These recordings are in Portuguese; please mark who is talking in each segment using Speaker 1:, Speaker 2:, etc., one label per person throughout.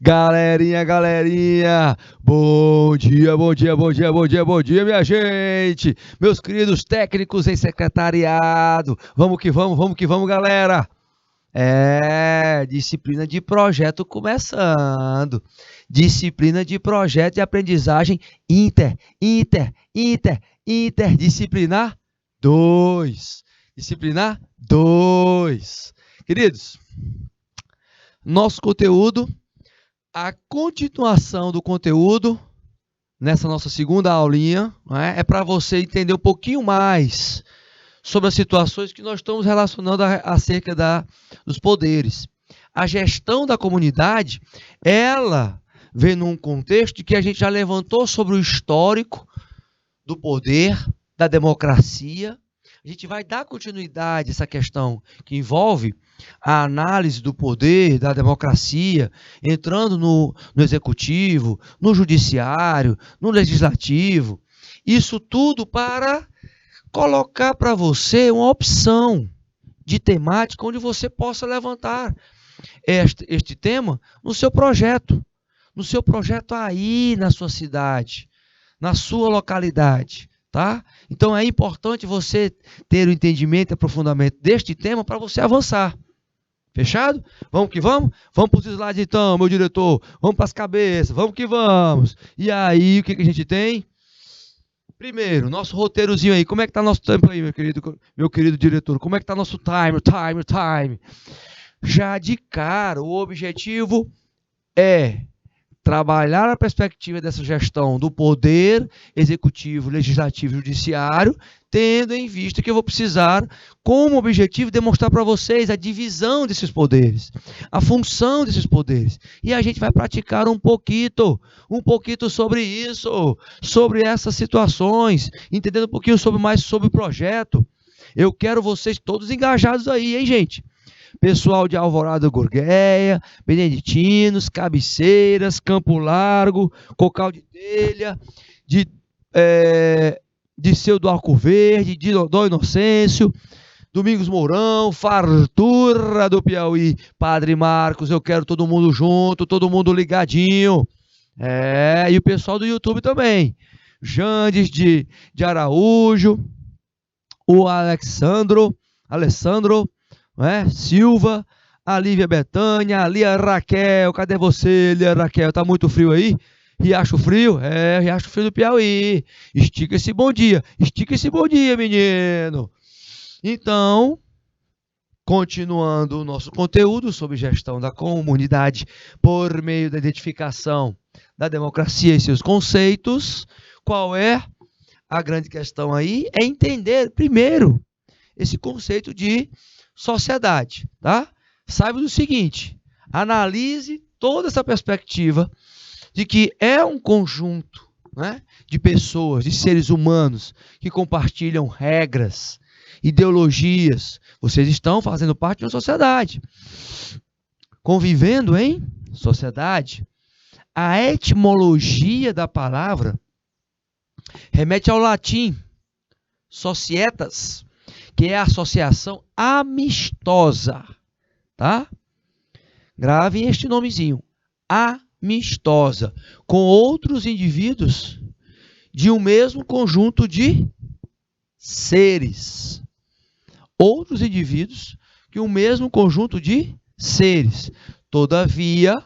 Speaker 1: Galerinha, galerinha, bom dia, bom dia, bom dia, bom dia, bom dia, minha gente, meus queridos técnicos em secretariado, vamos que vamos, galera. Disciplina de projeto começando, disciplina de projeto e aprendizagem interdisciplinar 2, disciplinar 2. Queridos, nosso conteúdo, a continuação do conteúdo nessa nossa segunda aulinha, é para você entender um pouquinho mais sobre as situações que nós estamos relacionando acerca dos poderes. A gestão da comunidade, ela vem num contexto que a gente já levantou sobre o histórico do poder, da democracia. A gente vai dar continuidade a essa questão que envolve a análise do poder, da democracia, entrando no executivo, no judiciário, no legislativo. Isso tudo para colocar para você uma opção de temática onde você possa levantar este tema no seu projeto aí na sua cidade, na sua localidade. Tá? Então é importante você ter o entendimento e aprofundamento deste tema para você avançar. Fechado? Vamos que vamos? Vamos para os slides então, meu diretor. Vamos para as cabeças, vamos que vamos. E aí, o que a gente tem? Primeiro, nosso roteirozinho aí. Como é que está nosso tempo aí, meu querido diretor? Como é que está nosso time? Já de cara, o objetivo é trabalhar a perspectiva dessa gestão do poder executivo, legislativo e judiciário, tendo em vista que eu vou precisar, como objetivo, demonstrar para vocês a divisão desses poderes, a função desses poderes. E a gente vai praticar um pouquinho sobre isso, sobre essas situações, entendendo um pouquinho mais sobre o projeto. Eu quero vocês todos engajados aí, hein, gente? Pessoal de Alvorada do Gurgueia, Beneditinos, Cabeceiras, Campo Largo, Cocal de Telha, de Seu do Arco Verde, de Dodó Inocêncio, Domingos Mourão, Fartura do Piauí, Padre Marcos, eu quero todo mundo junto, todo mundo ligadinho. E o pessoal do YouTube também. Jandes de Araújo, o Alessandro, Silva, a Lívia Betânia, a Lia Raquel, cadê você, Lia Raquel? Tá muito frio aí? Riacho Frio? Riacho Frio do Piauí. Estica esse bom dia, menino. Então, continuando o nosso conteúdo sobre gestão da comunidade por meio da identificação da democracia e seus conceitos, qual é a grande questão aí? É entender primeiro esse conceito de sociedade, tá? Saiba do seguinte, analise toda essa perspectiva de que é um conjunto, de pessoas, de seres humanos que compartilham regras, ideologias. Vocês estão fazendo parte de uma sociedade, convivendo em sociedade. A etimologia da palavra remete ao latim societas, que é a associação amistosa, tá? Gravem este nomezinho, amistosa, com outros indivíduos de um mesmo conjunto de seres. Outros indivíduos de um mesmo conjunto de seres. Todavia,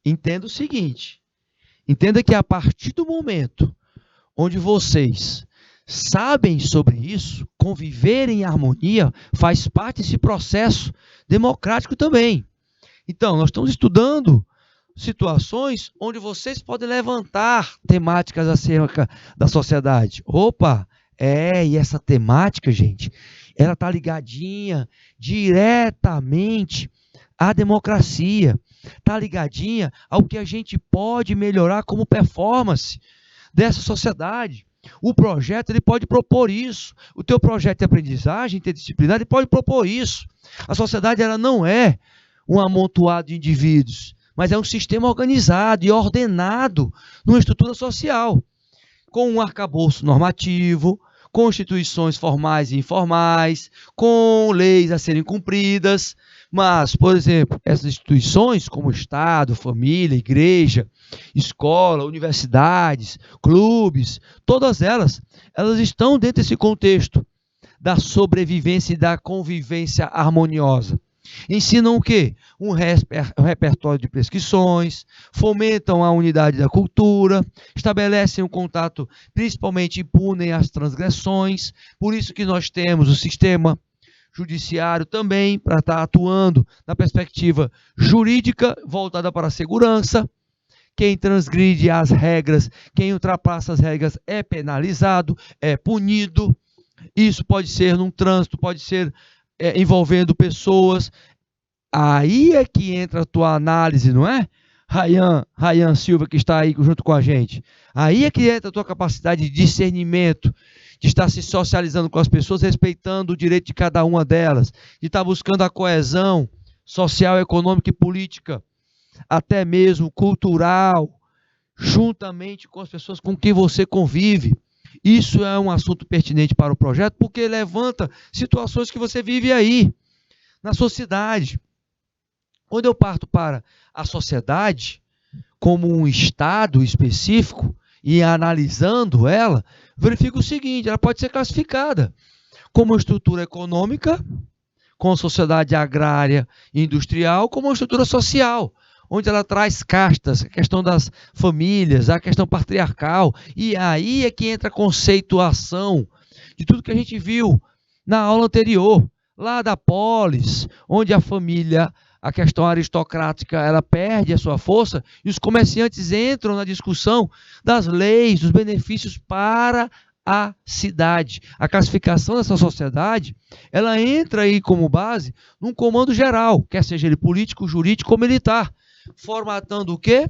Speaker 1: entenda o seguinte, entenda que a partir do momento onde vocês sabem sobre isso, conviver em harmonia faz parte desse processo democrático também. Então, nós estamos estudando situações onde vocês podem levantar temáticas acerca da sociedade. E essa temática, gente, ela está ligadinha diretamente à democracia, está ligadinha ao que a gente pode melhorar como performance dessa sociedade. O projeto ele pode propor isso. O teu projeto de aprendizagem interdisciplinar ele pode propor isso. A sociedade ela não é um amontoado de indivíduos, mas é um sistema organizado e ordenado numa estrutura social, com um arcabouço normativo, constituições formais e informais, com leis a serem cumpridas. Mas, por exemplo, essas instituições como Estado, família, igreja, escola, universidades, clubes, todas elas estão dentro desse contexto da sobrevivência e da convivência harmoniosa. Ensinam o quê? Um repertório de prescrições, fomentam a unidade da cultura, estabelecem um contato, principalmente punem as transgressões. Por isso que nós temos o sistema judiciário também, para estar atuando na perspectiva jurídica, voltada para a segurança. Quem transgride as regras, quem ultrapassa as regras é penalizado, é punido. Isso pode ser num trânsito, pode ser envolvendo pessoas. Aí é que entra a tua análise, não é? Rayan Silva, que está aí junto com a gente. Aí é que entra a tua capacidade de discernimento, de estar se socializando com as pessoas, respeitando o direito de cada uma delas, de estar buscando a coesão social, econômica e política, até mesmo cultural, juntamente com as pessoas com quem você convive. Isso é um assunto pertinente para o projeto, porque levanta situações que você vive aí, na sociedade. Quando eu parto para a sociedade, como um estado específico, e analisando ela, verifico o seguinte: ela pode ser classificada como uma estrutura econômica, com a sociedade agrária e industrial, como uma estrutura social, onde ela traz castas, a questão das famílias, a questão patriarcal, e aí é que entra a conceituação de tudo que a gente viu na aula anterior, lá da polis, onde a família, a questão aristocrática, ela perde a sua força, e os comerciantes entram na discussão das leis, dos benefícios para a cidade. A classificação dessa sociedade, ela entra aí como base num comando geral, quer seja ele político, jurídico ou militar, formatando o quê?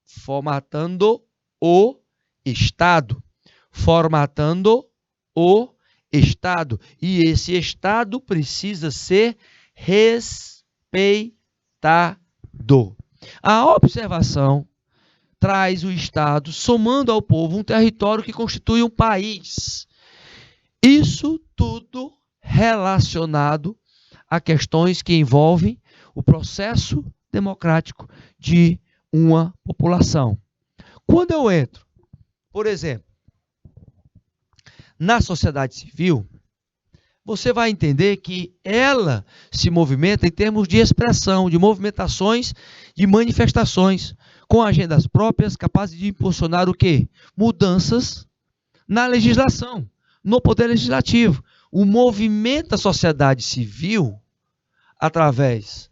Speaker 1: Formatando o Estado. Formatando o Estado. E esse Estado precisa ser respeitado. A observação traz o Estado, somando ao povo um território que constitui um país. Isso tudo relacionado a questões que envolvem o processo democrático de uma população. Quando eu entro, por exemplo, na sociedade civil, você vai entender que ela se movimenta em termos de expressão, de movimentações, de manifestações, com agendas próprias, capazes de impulsionar o quê? Mudanças na legislação, no poder legislativo. O movimento da sociedade civil, através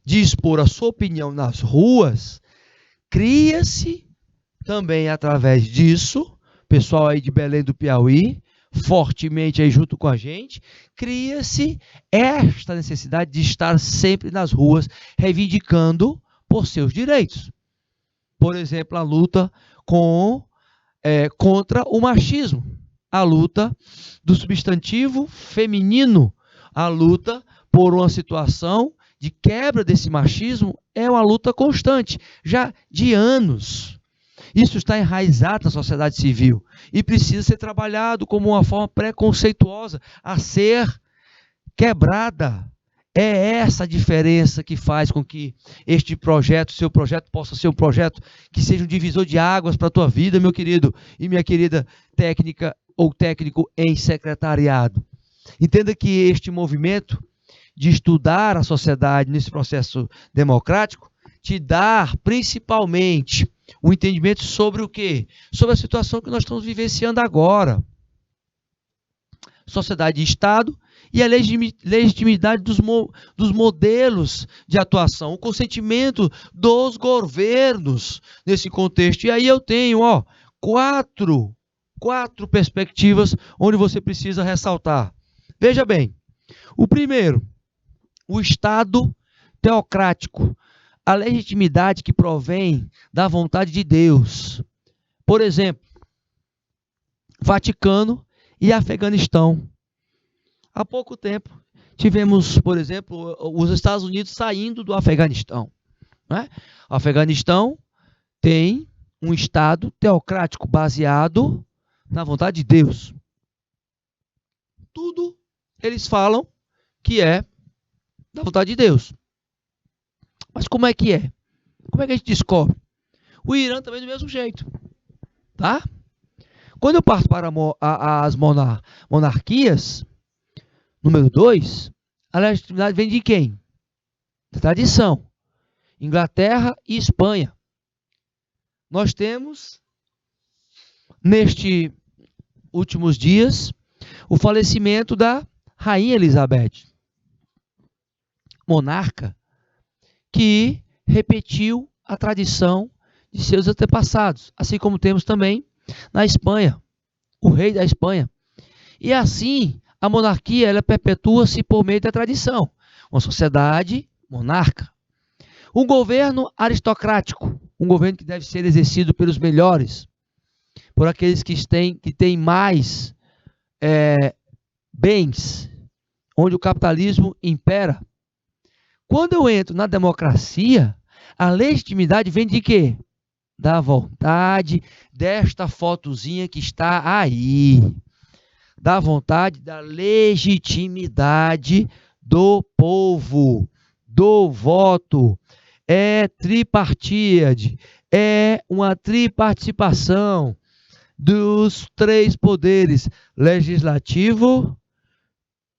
Speaker 1: de expor a sua opinião nas ruas, cria-se também através disso, pessoal aí de Belém do Piauí, fortemente aí junto com a gente, cria-se esta necessidade de estar sempre nas ruas, reivindicando por seus direitos. Por exemplo, a luta contra o machismo, a luta do substantivo feminino, a luta por uma situação de quebra desse machismo é uma luta constante, já de anos. Isso está enraizado na sociedade civil e precisa ser trabalhado como uma forma preconceituosa a ser quebrada. É essa a diferença que faz com que este projeto, seu projeto, possa ser um projeto que seja um divisor de águas para a tua vida, meu querido e minha querida técnica ou técnico em secretariado. Entenda que este movimento de estudar a sociedade nesse processo democrático te dá principalmente o entendimento sobre o quê? Sobre a situação que nós estamos vivenciando agora. Sociedade e Estado e a legitimidade dos modelos de atuação, o consentimento dos governos nesse contexto. E aí eu tenho quatro perspectivas onde você precisa ressaltar. Veja bem, o primeiro, o Estado teocrático, a legitimidade que provém da vontade de Deus. Por exemplo, Vaticano e Afeganistão. Há pouco tempo, tivemos, por exemplo, os Estados Unidos saindo do Afeganistão. Né? O Afeganistão tem um Estado teocrático baseado na vontade de Deus. eles falam que é da vontade de Deus. Mas como é que é? Como é que a gente descobre? O Irã também do mesmo jeito. Tá? Quando eu parto para as monarquias, número 2, a legitimidade vem de quem? Da tradição. Inglaterra e Espanha. Nós temos, nestes últimos dias, o falecimento da Rainha Elizabeth, monarca que repetiu a tradição de seus antepassados, assim como temos também na Espanha, o rei da Espanha. E assim, a monarquia ela perpetua-se por meio da tradição, uma sociedade monarca. Um governo aristocrático, um governo que deve ser exercido pelos melhores, por aqueles que têm mais bens, onde o capitalismo impera. Quando eu entro na democracia, a legitimidade vem de quê? Da vontade desta fotozinha que está aí. Da vontade, da legitimidade do povo, do voto. É tripartite, é uma triparticipação dos 3 poderes: legislativo,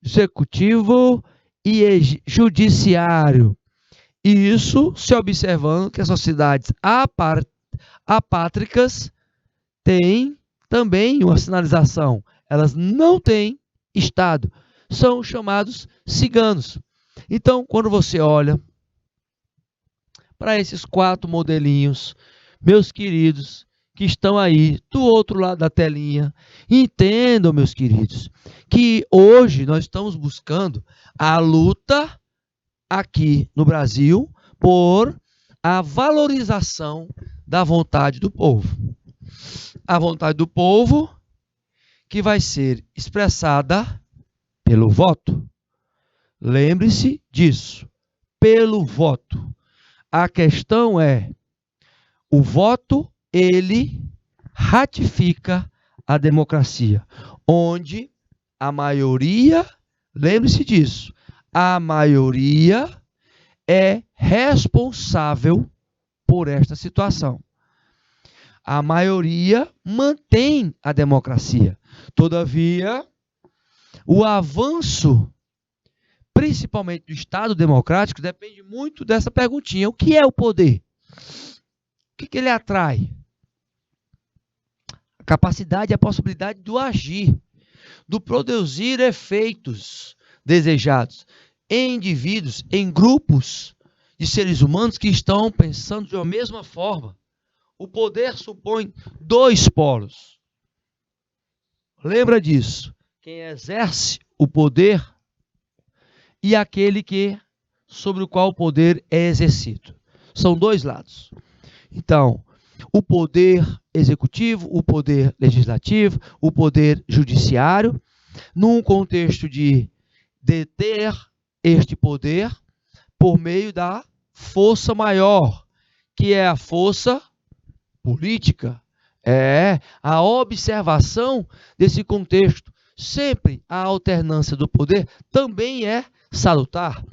Speaker 1: executivo e judiciário. E isso se observando que as sociedades apátricas têm também uma sinalização. Elas não têm Estado. São chamados ciganos. Então, quando você olha para esses 4 modelinhos, meus queridos, que estão aí do outro lado da telinha, entendam, meus queridos, que hoje nós estamos buscando a luta aqui no Brasil por a valorização da vontade do povo. A vontade do povo que vai ser expressada pelo voto. Lembre-se disso, pelo voto. A questão é, o voto, ele ratifica a democracia, onde a maioria, lembre-se disso, a maioria é responsável por esta situação. A maioria mantém a democracia. Todavia, o avanço, principalmente do Estado democrático, depende muito dessa perguntinha. O que é o poder? O que ele atrai? A capacidade e a possibilidade do agir, do produzir efeitos desejados em indivíduos, em grupos de seres humanos que estão pensando de uma mesma forma. O poder supõe 2 polos. Lembra disso. Quem exerce o poder e aquele sobre o qual o poder é exercido. São 2 lados. Então, o poder executivo, o poder legislativo, o poder judiciário, num contexto de deter este poder por meio da força maior, que é a força política. É a observação desse contexto. Sempre a alternância do poder também é salutar,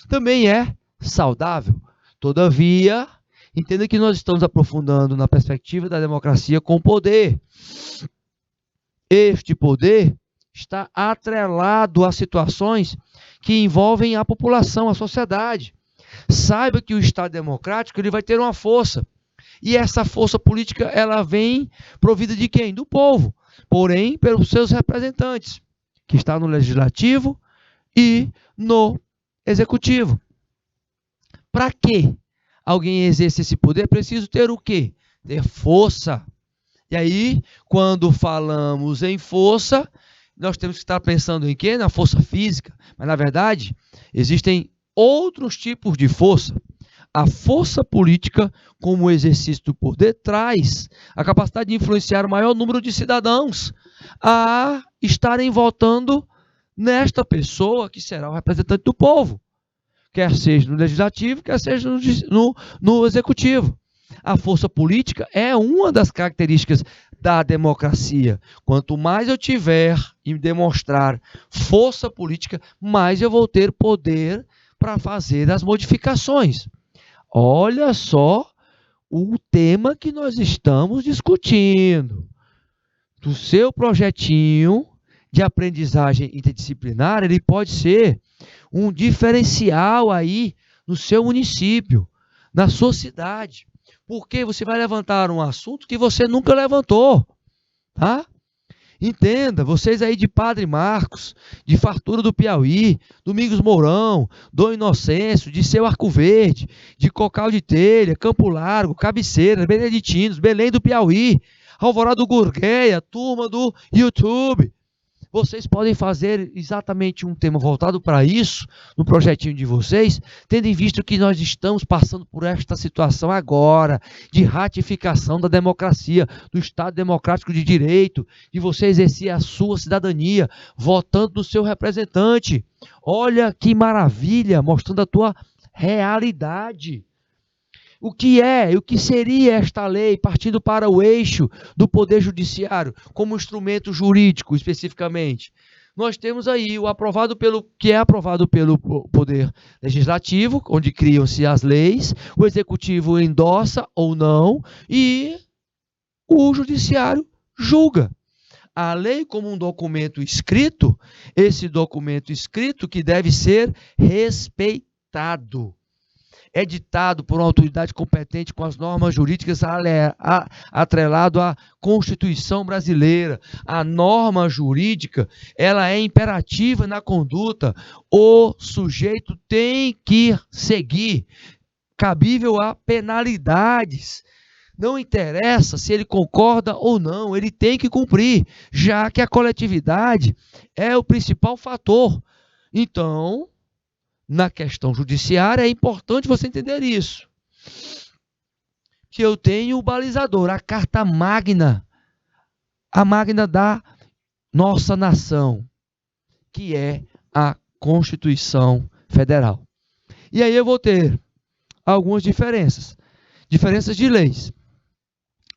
Speaker 1: também é saudável. Todavia, entenda que nós estamos aprofundando na perspectiva da democracia com poder. Este poder está atrelado a situações que envolvem a população, a sociedade. Saiba que o Estado democrático ele vai ter uma força. E essa força política ela vem provida de quem? Do povo. Porém, pelos seus representantes, que está no legislativo e no executivo. Para que alguém exerça esse poder, é preciso ter o quê? Ter força. E aí, quando falamos em força, nós temos que estar pensando em quê? Na força física. Mas, na verdade, existem outros tipos de força. A força política, como exercício do poder, traz a capacidade de influenciar o maior número de cidadãos a estarem votando nesta pessoa que será o representante do povo, quer seja no legislativo, quer seja no executivo. A força política é uma das características da democracia. Quanto mais eu tiver e demonstrar força política, mais eu vou ter poder para fazer as modificações. Olha só o tema que nós estamos discutindo. Do seu projetinho de aprendizagem interdisciplinar, ele pode ser um diferencial aí no seu município, na sua cidade. Porque você vai levantar um assunto que você nunca levantou, tá? Entenda, vocês aí de Padre Marcos, de Fartura do Piauí, Domingos Mourão, Dom Inocêncio, de Seu Arco Verde, de Cocal de Telha, Campo Largo, Cabeceiras, Beneditinos, Belém do Piauí, Alvorada do Gurgueia, turma do YouTube. Vocês podem fazer exatamente um tema voltado para isso, no projetinho de vocês, tendo em vista que nós estamos passando por esta situação agora, de ratificação da democracia, do Estado Democrático de Direito, de você exercer a sua cidadania, votando no seu representante. Olha que maravilha, mostrando a tua realidade. O que é, o que seria esta lei, partindo para o eixo do Poder Judiciário, como instrumento jurídico, especificamente? Nós temos aí o aprovado que é aprovado pelo Poder Legislativo, onde criam-se as leis, o Executivo endossa ou não, e o Judiciário julga. A lei como um documento escrito, esse documento escrito que deve ser respeitado. É ditado por uma autoridade competente com as normas jurídicas atrelado à Constituição brasileira. A norma jurídica, ela é imperativa na conduta. O sujeito tem que seguir, cabível a penalidades. Não interessa se ele concorda ou não, ele tem que cumprir, já que a coletividade é o principal fator. Então, na questão judiciária, é importante você entender isso. Que eu tenho o balizador, a carta magna, a magna da nossa nação, que é a Constituição Federal. E aí eu vou ter algumas diferenças. Diferenças de leis.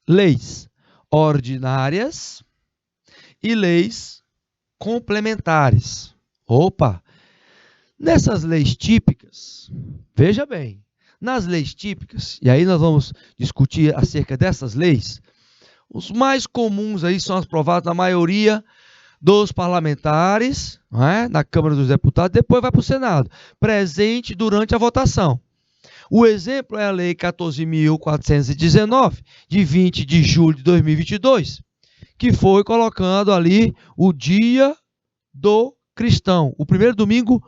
Speaker 1: Leis ordinárias e leis complementares. Opa! Nessas leis típicas, veja bem, nas leis típicas, e aí nós vamos discutir acerca dessas leis, os mais comuns aí são aprovados na maioria dos parlamentares, não é? Na Câmara dos Deputados, depois vai para o Senado, presente durante a votação. O exemplo é a Lei 14.419, de 20 de julho de 2022, que foi colocando ali o Dia do Cristão, o primeiro domingo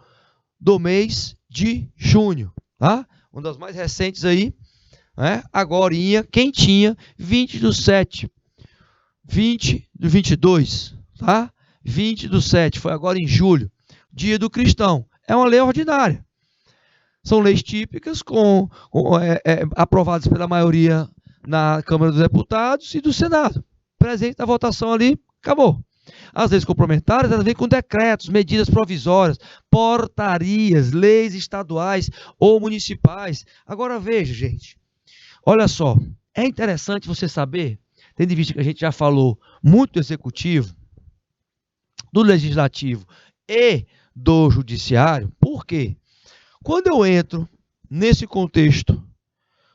Speaker 1: do mês de junho, tá? Uma das mais recentes aí, né? Agorinha, quentinha, 20/7, 20/22, tá? 20/7, foi agora em julho, Dia do Cristão. É uma lei ordinária. São leis típicas aprovadas pela maioria na Câmara dos Deputados e do Senado. Presente na votação ali, acabou. As leis complementares, elas vêm com decretos, medidas provisórias, portarias, leis estaduais ou municipais. Agora veja, gente, olha só, é interessante você saber, tendo em vista que a gente já falou muito do Executivo, do Legislativo e do Judiciário. Por quê? Quando eu entro nesse contexto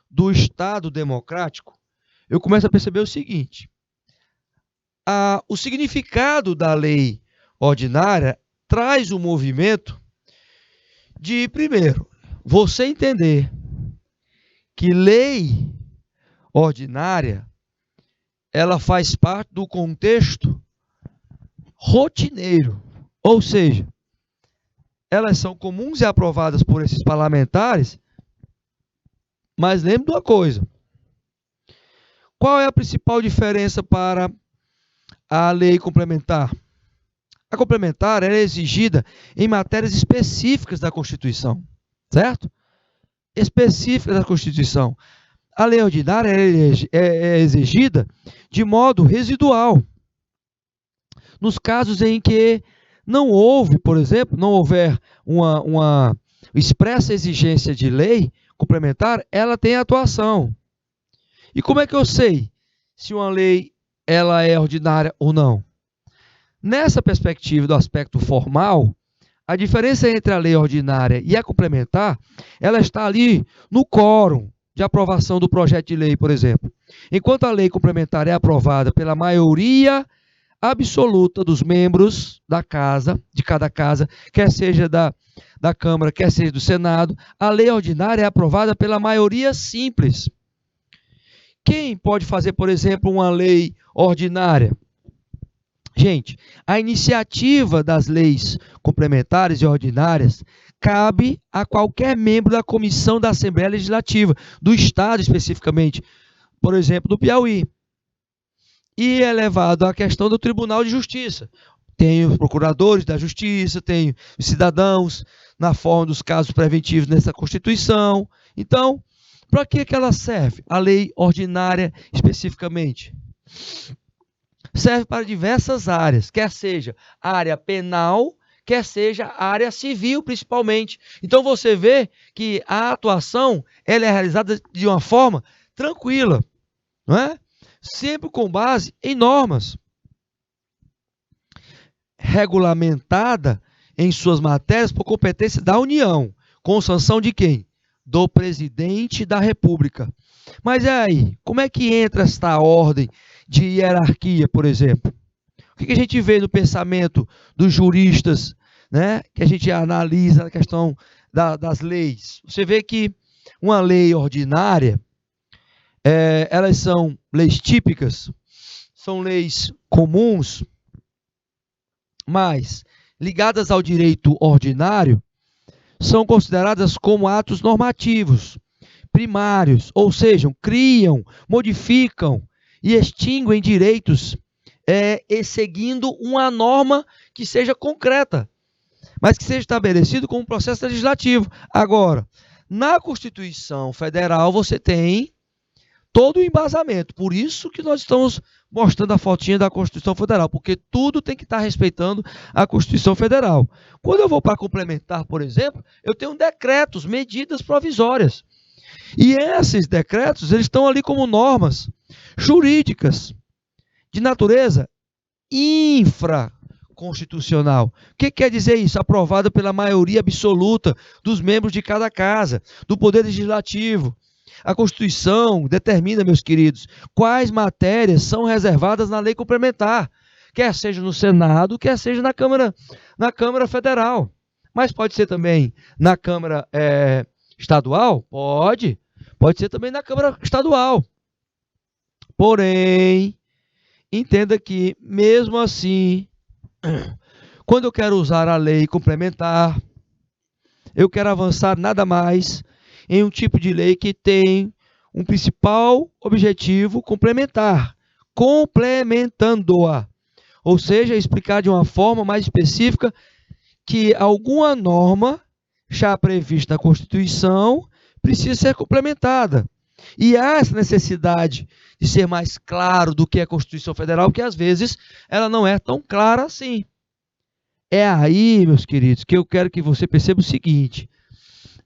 Speaker 1: do Estado democrático, eu começo a perceber o seguinte: o significado da lei ordinária traz o movimento de, primeiro, você entender que lei ordinária, ela faz parte do contexto rotineiro, ou seja, elas são comuns e aprovadas por esses parlamentares, mas lembre de uma coisa: qual é a principal diferença para a lei complementar? A complementar é exigida em matérias específicas da Constituição, certo? Específicas da Constituição. A lei ordinária é exigida de modo residual. Nos casos em que não houve, por exemplo, não houver uma expressa exigência de lei complementar, ela tem atuação. E como é que eu sei se uma lei ela é ordinária ou não. Nessa perspectiva do aspecto formal, a diferença entre a lei ordinária e a complementar, ela está ali no quórum de aprovação do projeto de lei, por exemplo. Enquanto a lei complementar é aprovada pela maioria absoluta dos membros da casa, de cada casa, quer seja da Câmara, quer seja do Senado, a lei ordinária é aprovada pela maioria simples. Quem pode fazer, por exemplo, uma lei ordinária? Gente, a iniciativa das leis complementares e ordinárias cabe a qualquer membro da comissão da Assembleia Legislativa, do Estado especificamente, por exemplo, do Piauí. E é levado à questão do Tribunal de Justiça. Tem os procuradores da Justiça, tem os cidadãos, na forma dos casos preventivos nessa Constituição. Então, para que ela serve? A lei ordinária especificamente serve para diversas áreas, quer seja a área penal, quer seja a área civil, principalmente. Então você vê que a atuação ela é realizada de uma forma tranquila, não é? Sempre com base em normas, regulamentada em suas matérias por competência da União, com sanção de quem? Do presidente da República. Mas aí, como é que entra esta ordem de hierarquia, por exemplo? O que a gente vê no pensamento dos juristas, né? Que a gente analisa a questão das leis. Você vê que uma lei ordinária, elas são leis típicas, são leis comuns, mas ligadas ao direito ordinário, são consideradas como atos normativos, primários, ou seja, criam, modificam e extinguem direitos seguindo uma norma que seja concreta, mas que seja estabelecido como um processo legislativo. Agora, na Constituição Federal você tem todo o embasamento, por isso que nós estamos mostrando a fotinha da Constituição Federal, porque tudo tem que estar respeitando a Constituição Federal. Quando eu vou para complementar, por exemplo, eu tenho decretos, medidas provisórias. E esses decretos, eles estão ali como normas jurídicas de natureza infraconstitucional. O que quer dizer isso? Aprovada pela maioria absoluta dos membros de cada casa, do Poder Legislativo. A Constituição determina, meus queridos, quais matérias são reservadas na lei complementar, quer seja no Senado, quer seja na Câmara Federal. Mas pode ser também na Câmara Estadual? Pode ser também na Câmara Estadual. Porém, entenda que, mesmo assim, quando eu quero usar a lei complementar, eu quero avançar nada mais em um tipo de lei que tem um principal objetivo complementar, complementando-a. Ou seja, explicar de uma forma mais específica que alguma norma já prevista na Constituição precisa ser complementada. E há essa necessidade de ser mais claro do que é a Constituição Federal, porque às vezes ela não é tão clara assim. É aí, meus queridos, que eu quero que você perceba o seguinte: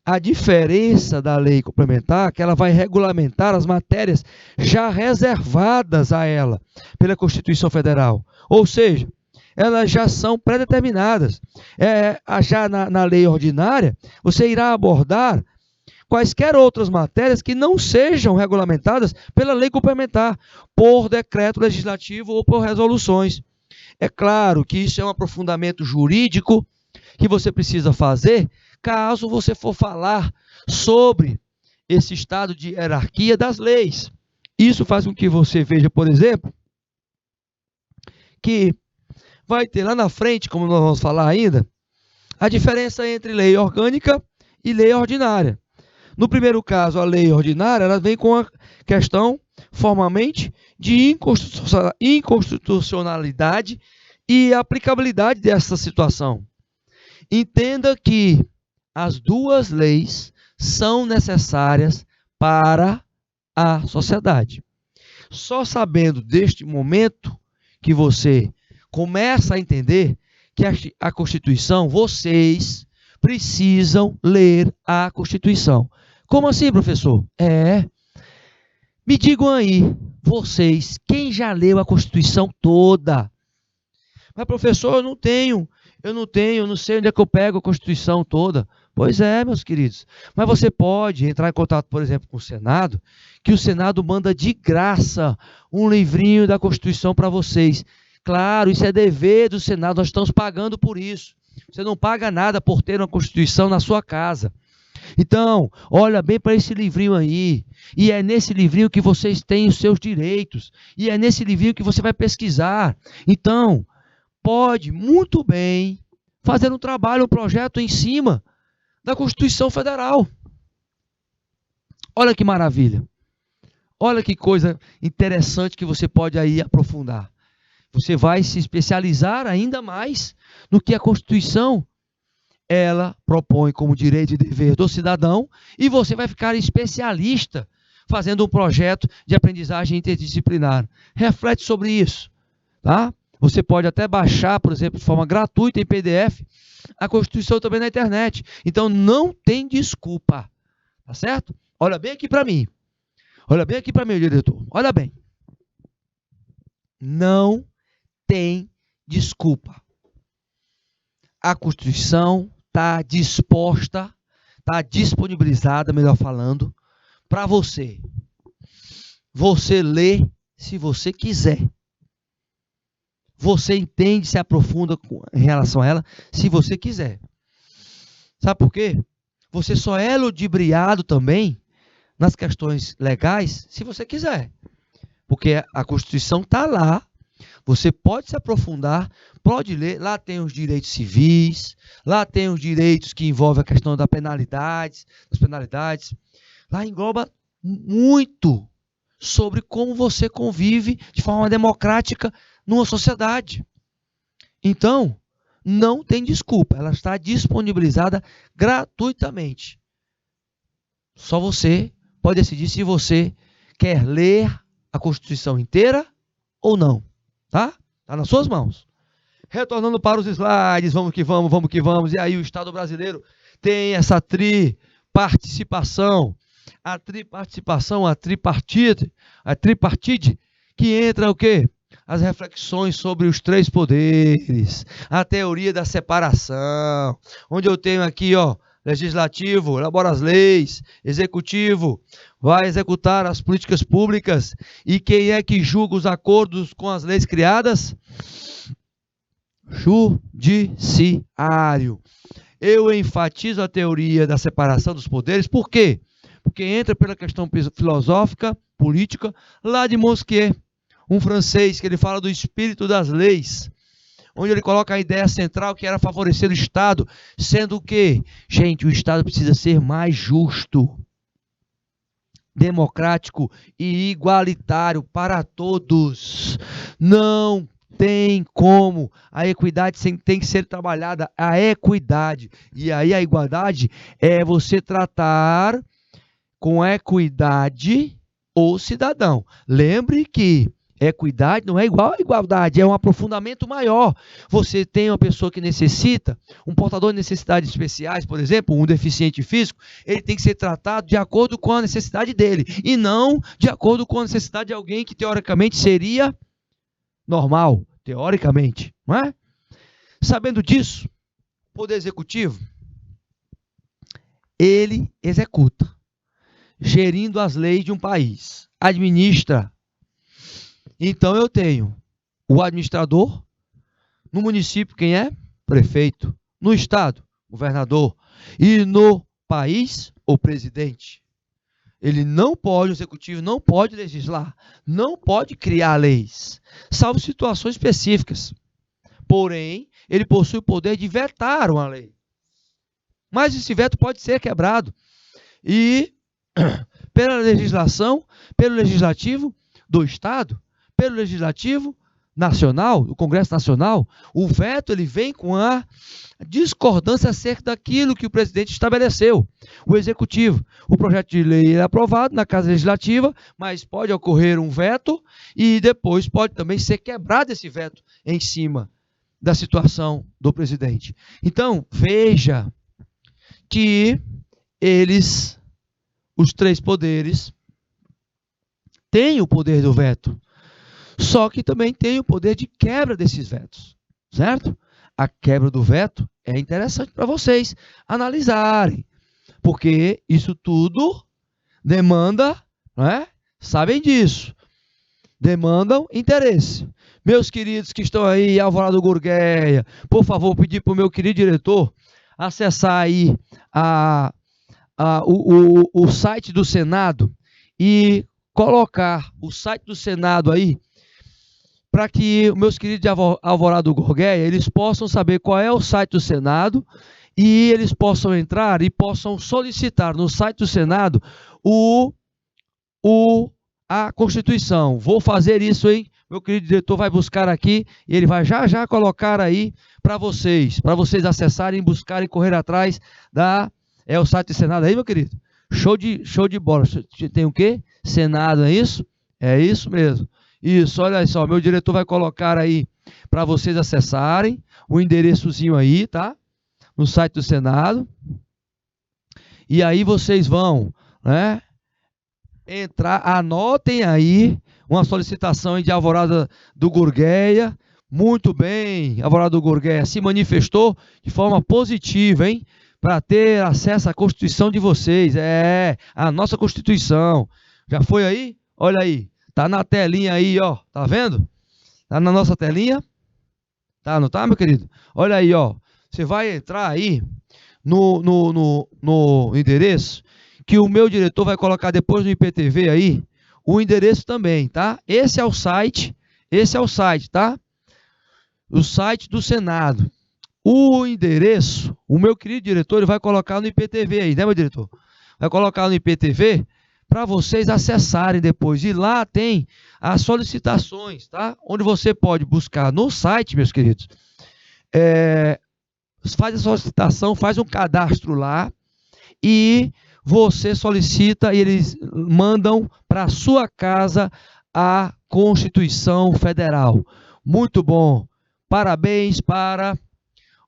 Speaker 1: a diferença da lei complementar é que ela vai regulamentar as matérias já reservadas a ela pela Constituição Federal. Ou seja, elas já são pré-determinadas. Já na lei ordinária, você irá abordar quaisquer outras matérias que não sejam regulamentadas pela lei complementar, por decreto legislativo ou por resoluções. É claro que isso é um aprofundamento jurídico que você precisa fazer caso você for falar sobre esse estado de hierarquia das leis. Isso faz com que você veja, por exemplo, que vai ter lá na frente, como nós vamos falar ainda, a diferença entre lei orgânica e lei ordinária. No primeiro caso, a lei ordinária, ela vem com a questão, formalmente, de inconstitucionalidade e aplicabilidade dessa situação. Entenda que as duas leis são necessárias para a sociedade. Só sabendo deste momento que você começa a entender que a Constituição, vocês precisam ler a Constituição. Como assim, professor? Me digam aí, vocês, quem já leu a Constituição toda? Mas, professor, eu não sei onde é que eu pego a Constituição toda. Pois é, meus queridos. Mas você pode entrar em contato, por exemplo, com o Senado, que o Senado manda de graça um livrinho da Constituição para vocês. Claro, isso é dever do Senado, nós estamos pagando por isso. Você não paga nada por ter uma Constituição na sua casa. Então, olha bem para esse livrinho aí. E é nesse livrinho que vocês têm os seus direitos. E é nesse livrinho que você vai pesquisar. Então, pode muito bem fazer um trabalho, um projeto em cima da Constituição Federal. Olha que maravilha. Olha que coisa interessante que você pode aí aprofundar. Você vai se especializar ainda mais no que a Constituição ela propõe como direito e dever do cidadão, e você vai ficar especialista fazendo um projeto de aprendizagem interdisciplinar. Reflete sobre isso, tá? Você pode até baixar, por exemplo, de forma gratuita em PDF, a Constituição também na internet. Então não tem desculpa, tá certo? Olha bem aqui para mim. Olha bem aqui para mim, diretor. Olha bem. Não tem desculpa. A Constituição está disposta, está disponibilizada, melhor falando, para você. Você lê se você quiser. Você entende, se aprofunda em relação a ela, se você quiser. Sabe por quê? Você só é ludibriado também nas questões legais se você quiser. Porque a Constituição está lá. Você pode se aprofundar, pode ler, lá tem os direitos civis, lá tem os direitos que envolvem a questão das penalidades, lá engloba muito sobre como você convive de forma democrática numa sociedade. Então, não tem desculpa, ela está disponibilizada gratuitamente. Só você pode decidir se você quer ler a Constituição inteira ou não. Tá? Tá nas suas mãos. Retornando para os slides, vamos que vamos, vamos que vamos. E aí o Estado brasileiro tem essa triparticipação, a tripartite, que entra o quê? As reflexões sobre os três poderes, a teoria da separação, onde eu tenho aqui, ó, legislativo, elabora as leis, executivo, vai executar as políticas públicas, e quem é que julga os acordos com as leis criadas? Judiciário. Eu enfatizo a teoria da separação dos poderes, por quê? Porque entra pela questão filosófica, política, lá de Montesquieu, um francês, que ele fala do espírito das leis, onde ele coloca a ideia central que era favorecer o Estado, sendo que, gente, o Estado precisa ser mais justo, democrático e igualitário para todos. Não tem como. A equidade tem que ser trabalhada, a equidade. E aí a igualdade é você tratar com equidade o cidadão. Lembre que equidade não é igual a igualdade, é um aprofundamento maior. Você tem uma pessoa que necessita, um portador de necessidades especiais, por exemplo, um deficiente físico, ele tem que ser tratado de acordo com a necessidade dele, e não de acordo com a necessidade de alguém que teoricamente seria normal, teoricamente, não é? Sabendo disso, o Poder Executivo, ele executa, gerindo as leis de um país, administra. Então eu tenho o administrador, no município quem é? Prefeito, no estado, governador, e no país, o presidente. Ele não pode, o executivo não pode legislar, não pode criar leis, salvo situações específicas. Porém, ele possui o poder de vetar uma lei. Mas esse veto pode ser quebrado. E pela legislação, pelo legislativo do estado, pelo legislativo nacional, o Congresso Nacional, o veto ele vem com a discordância acerca daquilo que o presidente estabeleceu. O executivo, o projeto de lei é aprovado na Casa Legislativa, mas pode ocorrer um veto e depois pode também ser quebrado esse veto em cima da situação do presidente. Então, veja que eles, os três poderes, tem o poder do veto, só que também tem o poder de quebra desses vetos, certo? A quebra do veto é interessante para vocês analisarem, porque isso tudo demanda, né? Sabem disso, demandam interesse. Meus queridos que estão aí em Alvorada do Gurgueia, por favor, pedir para o meu querido diretor acessar aí o site do Senado e colocar o site do Senado aí, para que os meus queridos de Alvorada do Gurgueia, eles possam saber qual é o site do Senado e eles possam entrar e possam solicitar no site do Senado a Constituição. Vou fazer isso, hein? Meu querido diretor vai buscar aqui e ele vai já colocar aí para vocês acessarem, buscarem, correr atrás é o site do Senado aí, meu querido? Show de bola. Tem o quê? Senado, é isso? É isso mesmo. Isso, olha só, meu diretor vai colocar aí para vocês acessarem o endereçozinho aí, tá? No site do Senado. E aí vocês vão, né? Entrar, anotem aí uma solicitação de Alvorada do Gurgueia. Muito bem, Alvorada do Gurgueia se manifestou de forma positiva, hein? Para ter acesso à Constituição de vocês. A nossa Constituição. Já foi aí? Olha aí. Tá na telinha aí, ó. Tá vendo? Tá na nossa telinha? Tá, não tá, meu querido? Olha aí, ó. Você vai entrar aí no endereço que o meu diretor vai colocar depois no IPTV aí, o endereço também, tá? Esse é o site, tá? O site do Senado. O endereço, o meu querido diretor, ele vai colocar no IPTV aí, né, meu diretor? Vai colocar no IPTV para vocês acessarem depois. E lá tem as solicitações, tá? Onde você pode buscar no site, meus queridos. Faz a solicitação, faz um cadastro lá e você solicita e eles mandam para a sua casa a Constituição Federal. Muito bom. Parabéns para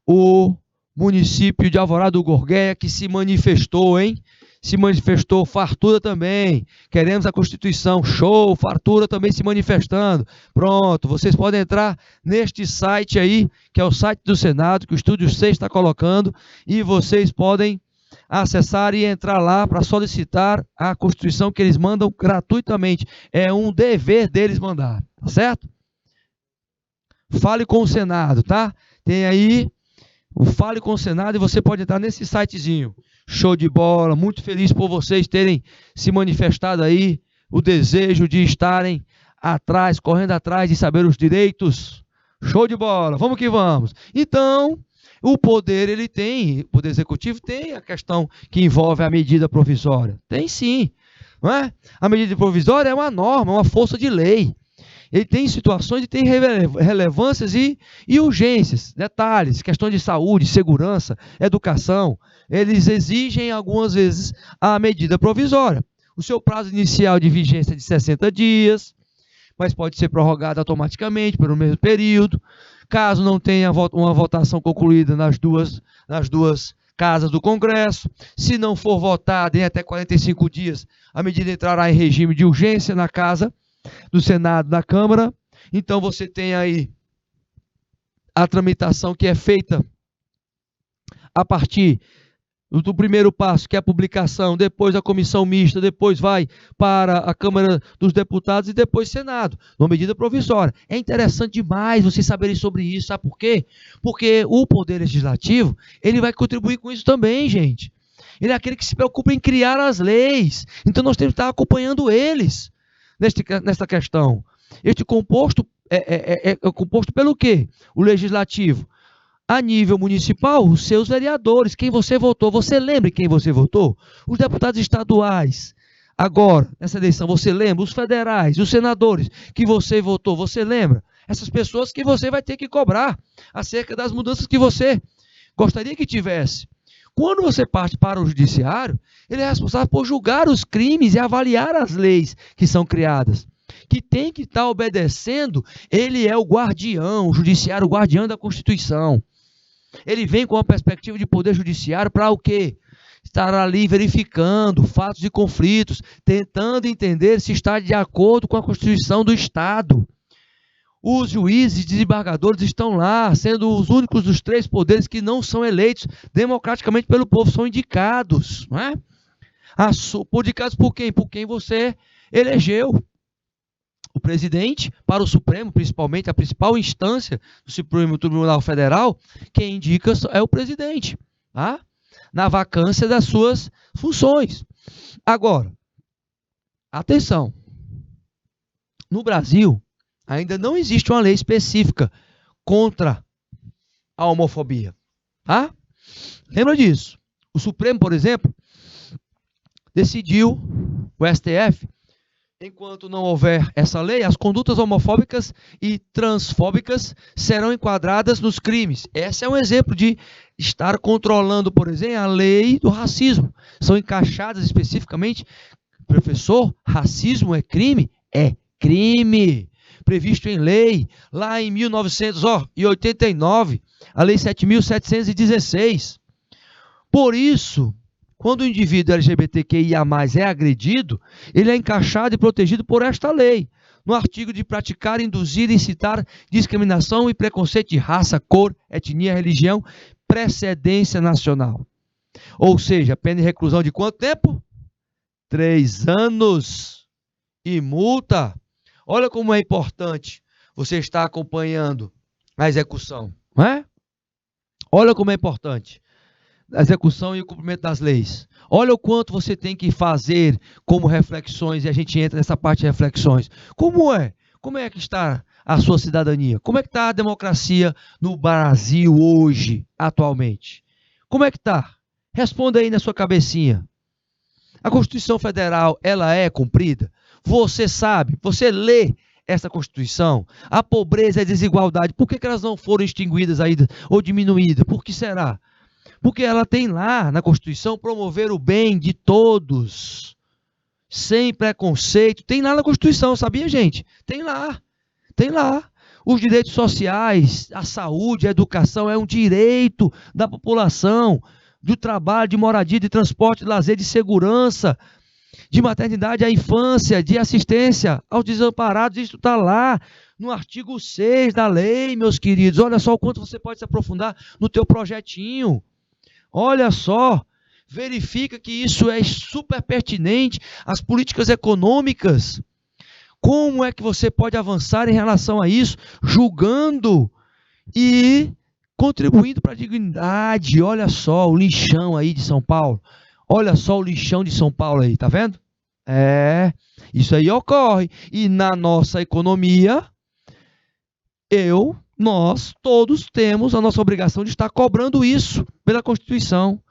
Speaker 1: o município de Alvorada do Gurgueia que se manifestou, hein? Se manifestou, Fartura também. Queremos a Constituição. Show, Fartura também se manifestando. Pronto, vocês podem entrar neste site aí, que é o site do Senado, que o Estúdio 6 está colocando, e vocês podem acessar e entrar lá para solicitar a Constituição que eles mandam gratuitamente. É um dever deles mandar, tá certo? Fale com o Senado, tá? Tem aí o Fale com o Senado e você pode entrar nesse sitezinho. Show de bola, muito feliz por vocês terem se manifestado aí, o desejo de estarem atrás, correndo atrás de saber os direitos. Show de bola, vamos que vamos. Então, o poder o poder executivo tem a questão que envolve a medida provisória. Tem sim, não é? A medida provisória é uma norma, uma força de lei. Ele tem situações e tem relevâncias e urgências, detalhes, questão de saúde, segurança, educação. Eles exigem, algumas vezes, a medida provisória. O seu prazo inicial de vigência é de 60 dias, mas pode ser prorrogado automaticamente pelo mesmo período. Caso não tenha uma votação concluída nas duas casas do Congresso, se não for votada em até 45 dias, a medida entrará em regime de urgência na casa do Senado, da Câmara. Então você tem aí a tramitação que é feita a partir do primeiro passo, que é a publicação, depois a comissão mista, depois vai para a Câmara dos Deputados e depois Senado, numa medida provisória. É interessante demais vocês saberem sobre isso, sabe por quê? Porque o Poder Legislativo, ele vai contribuir com isso também, gente. Ele é aquele que se preocupa em criar as leis, então nós temos que estar acompanhando eles nesta questão. Este composto é composto pelo quê? O Legislativo. A nível municipal, os seus vereadores, quem você votou, você lembra quem você votou? Os deputados estaduais. Agora, nessa eleição, você lembra? Os federais, os senadores que você votou, você lembra? Essas pessoas que você vai ter que cobrar acerca das mudanças que você gostaria que tivesse. Quando você parte para o judiciário, ele é responsável por julgar os crimes e avaliar as leis que são criadas. Que tem que estar obedecendo, ele é o guardião, o judiciário, o guardião da Constituição. Ele vem com a perspectiva de poder judiciário para o quê? estar ali verificando fatos e conflitos, tentando entender se está de acordo com a Constituição do Estado. Os juízes e desembargadores estão lá, sendo os únicos dos 3 poderes que não são eleitos democraticamente pelo povo, são indicados, não é? Indicados por quem? Por quem você elegeu. O presidente, para o Supremo, principalmente a principal instância do Supremo Tribunal Federal, quem indica é o presidente, tá? Na vacância das suas funções. Agora, atenção, no Brasil, ainda não existe uma lei específica contra a homofobia, tá? Lembra disso. O Supremo, por exemplo, decidiu, o STF, enquanto não houver essa lei, as condutas homofóbicas e transfóbicas serão enquadradas nos crimes. Esse é um exemplo de estar controlando, por exemplo, a lei do racismo. São encaixadas especificamente, professor, racismo é crime? É crime. Previsto em lei, lá em 1989, a Lei 7.716. Por isso, quando o indivíduo LGBTQIA+, é agredido, ele é encaixado e protegido por esta lei, no artigo de praticar, induzir, incitar discriminação e preconceito de raça, cor, etnia, religião, precedência nacional. Ou seja, pena de reclusão de quanto tempo? 3 anos e multa. Olha como é importante você estar acompanhando a execução, não é? Olha como é importante a execução e o cumprimento das leis. Olha o quanto você tem que fazer como reflexões, e a gente entra nessa parte de reflexões. Como é? Como é que está a sua cidadania? Como é que está a democracia no Brasil hoje, atualmente? Como é que está? Responda aí na sua cabecinha. A Constituição Federal, ela é cumprida? Você sabe, você lê essa Constituição, a pobreza e a desigualdade, por que elas não foram extinguidas ainda ou diminuídas? Por que será? Porque ela tem lá na Constituição promover o bem de todos, sem preconceito. Tem lá na Constituição, sabia, gente? Tem lá, tem lá. Os direitos sociais, a saúde, a educação é um direito da população, do trabalho, de moradia, de transporte, de lazer, de segurança, de maternidade à infância, de assistência aos desamparados. Isso está lá no artigo 6 da lei, meus queridos. Olha só o quanto você pode se aprofundar no teu projetinho. Olha só, verifica que isso é super pertinente às políticas econômicas. Como é que você pode avançar em relação a isso? Julgando e contribuindo para a dignidade. Olha só o lixão aí de São Paulo. Olha só o lixão de São Paulo aí, tá vendo? Isso aí ocorre. E na nossa economia, nós todos temos a nossa obrigação de estar cobrando isso pela Constituição.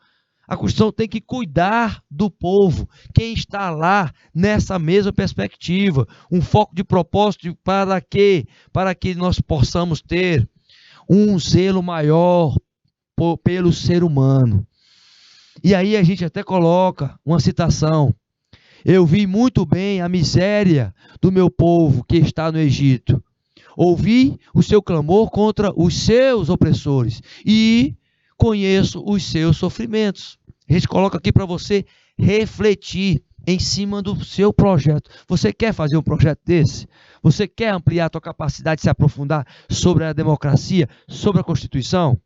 Speaker 1: A Constituição tem que cuidar do povo, quem está lá nessa mesma perspectiva, um foco de propósito para quê? Para que nós possamos ter um zelo maior pelo ser humano. E aí a gente até coloca uma citação: eu vi muito bem a miséria do meu povo que está no Egito. Ouvi o seu clamor contra os seus opressores e conheço os seus sofrimentos. A gente coloca aqui para você refletir em cima do seu projeto. Você quer fazer um projeto desse? Você quer ampliar a sua capacidade de se aprofundar sobre a democracia, sobre a Constituição?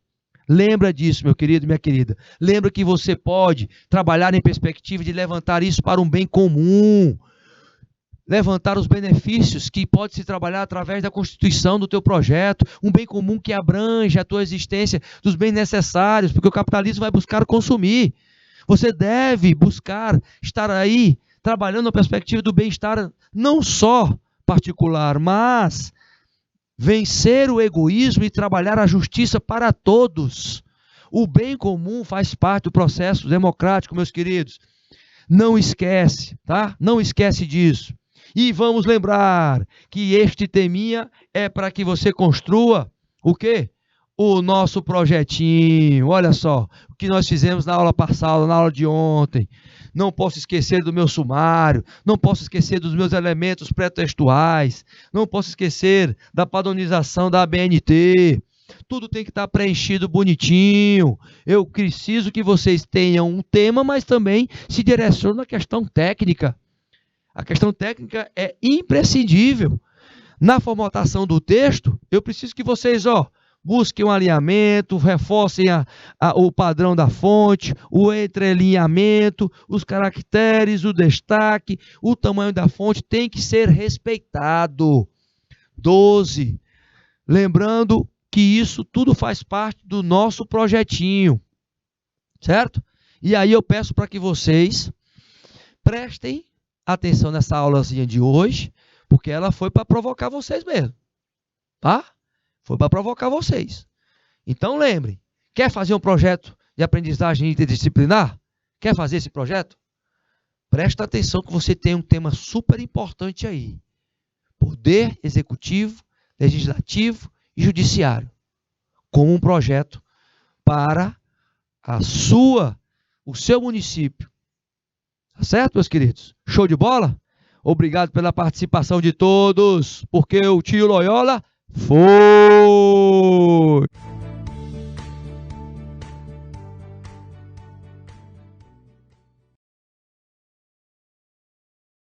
Speaker 1: Lembra disso, meu querido e minha querida. Lembra que você pode trabalhar em perspectiva de levantar isso para um bem comum. Levantar os benefícios que pode se trabalhar através da Constituição do teu projeto, um bem comum que abrange a tua existência dos bens necessários, porque o capitalismo vai buscar consumir. Você deve buscar estar aí trabalhando na perspectiva do bem-estar não só particular, mas vencer o egoísmo e trabalhar a justiça para todos. O bem comum faz parte do processo democrático, meus queridos. Não esquece, tá? Não esquece disso. E vamos lembrar que este teminha é para que você construa o quê? O nosso projetinho. Olha só, o que nós fizemos na aula passada, na aula de ontem. Não posso esquecer do meu sumário, não posso esquecer dos meus elementos pré-textuais, não posso esquecer da padronização da ABNT, Tudo tem que estar preenchido bonitinho. Eu preciso que vocês tenham um tema, mas também se direcionem na questão técnica. A questão técnica é imprescindível. Na formatação do texto, eu preciso que vocês, busquem um alinhamento, reforcem o padrão da fonte, o entrelinhamento, os caracteres, o destaque, o tamanho da fonte tem que ser respeitado. 12. Lembrando que isso tudo faz parte do nosso projetinho, certo? E aí eu peço para que vocês prestem atenção nessa aulazinha de hoje, porque ela foi para provocar vocês mesmo, tá? Foi para provocar vocês. Então lembrem, quer fazer um projeto de aprendizagem interdisciplinar? Quer fazer esse projeto? Presta atenção que você tem um tema super importante aí. Poder executivo, legislativo e judiciário. Como um projeto para o seu município. Tá certo, meus queridos? Show de bola? Obrigado pela participação de todos, porque o tio Loyola foi!